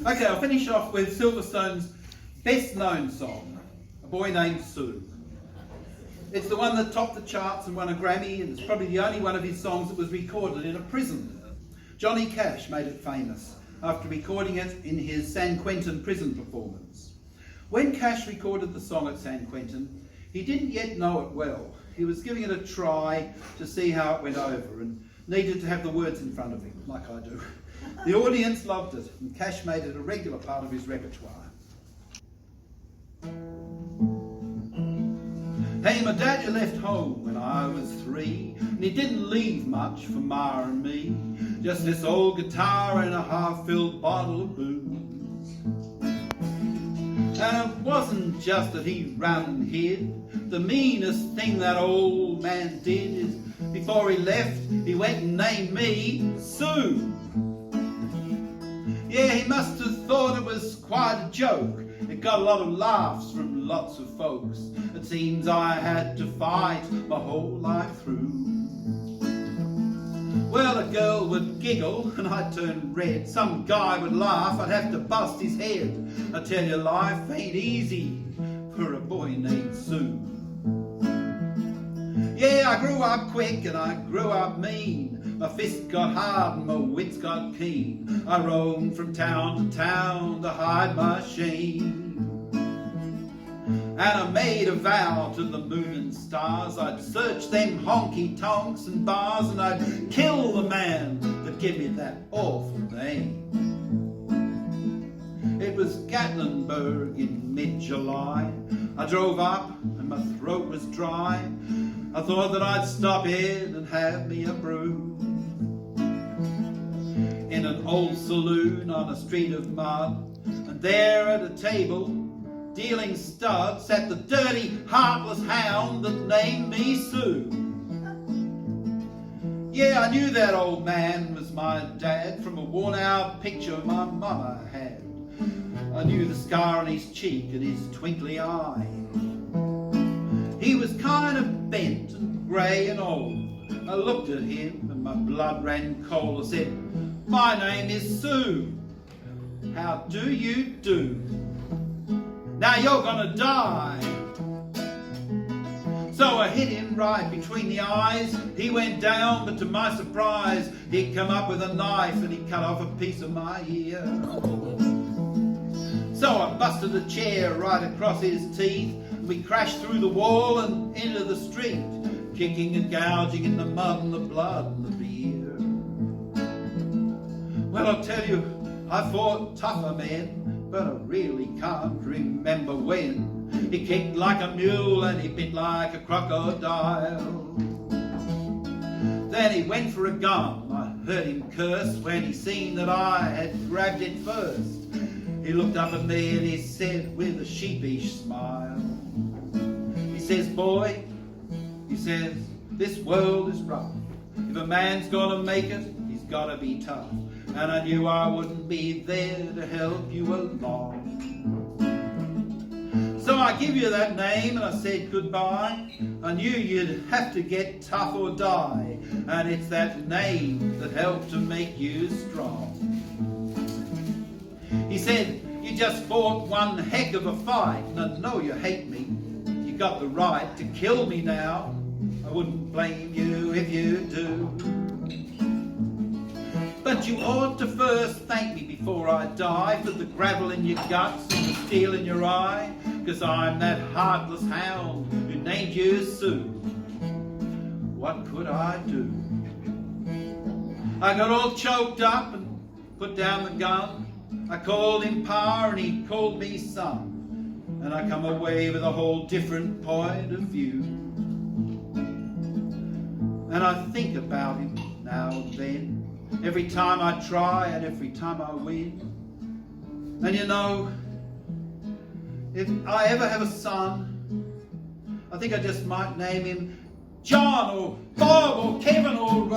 Okay, I'll finish off with Silverstone's best known song, A Boy Named Sue. It's the one that topped the charts and won a Grammy, and it's probably the only one of his songs that was recorded in a prison. Johnny Cash made it famous after recording it in his San Quentin prison performance. When Cash recorded the song at San Quentin, he didn't yet know it well. He was giving it a try to see how it went over and needed to have the words in front of him, like I do. The audience loved it, and Cash made it a regular part of his repertoire. Hey, my daddy left home when I was 3, and he didn't leave much for Ma and me. Just this old guitar and a half-filled bottle of booze. And it wasn't just that he ran and hid. The meanest thing that old man did is, before he left, he went and named me Sue. Yeah, he must have thought it was quite a joke. It got a lot of laughs from lots of folks. It seems I had to fight my whole life through. Well, a girl would giggle and I'd turn red. Some guy would laugh, I'd have to bust his head. I tell you, life ain't easy for a boy named Sue. Yeah, I grew up quick and I grew up mean. My fist got hard and my wits got keen. I roamed from town to town to hide my shame. And I made a vow to the moon and stars, I'd search them honky-tonks and bars, and I'd kill the man that gave me that awful name. It was Gatlinburg in mid-July. I drove up and my throat was dry. I thought that I'd stop in and have me a brew. In an old saloon on a street of mud, and there at a table, dealing stud, sat the dirty, heartless hound that named me Sue. Yeah, I knew that old man was my dad from a worn-out picture my mama had. I knew the scar on his cheek and his twinkly eye. He was kind of bent and grey and old. I looked at him and my blood ran cold. I said, "My name is Sue. How do you do? Now you're gonna die." So I hit him right between the eyes. He went down, but to my surprise, he'd come up with a knife and he cut off a piece of my ear. So I busted a chair right across his teeth. We crashed through the wall and into the street, kicking and gouging in the mud and the blood and the beer. Well, I'll tell you, I fought tougher men, but I really can't remember when. He kicked like a mule and he bit like a crocodile. Then he went for a gun. I heard him curse when he seen that I had grabbed it first. He looked up at me and he said with a sheepish smile, he says, "Boy," he says, "this world is rough. If a man's gonna make it, he's gotta be tough. And I knew I wouldn't be there to help you along. So I give you that name and I said goodbye. I knew you'd have to get tough or die. And it's that name that helped to make you strong." He said, "You just fought one heck of a fight, and I know you hate me. You got the right to kill me now. I wouldn't blame you if you do. But you ought to first thank me before I die for the gravel in your guts and the steel in your eye, 'cause I'm that heartless hound who named you Sue." What could I do? I got all choked up and put down the gun. I called him Pa and he called me son, and I come away with a whole different point of view. And I think about him now and then, every time I try and every time I win. And you know, if I ever have a son, I think I just might name him John or Bob or Kevin or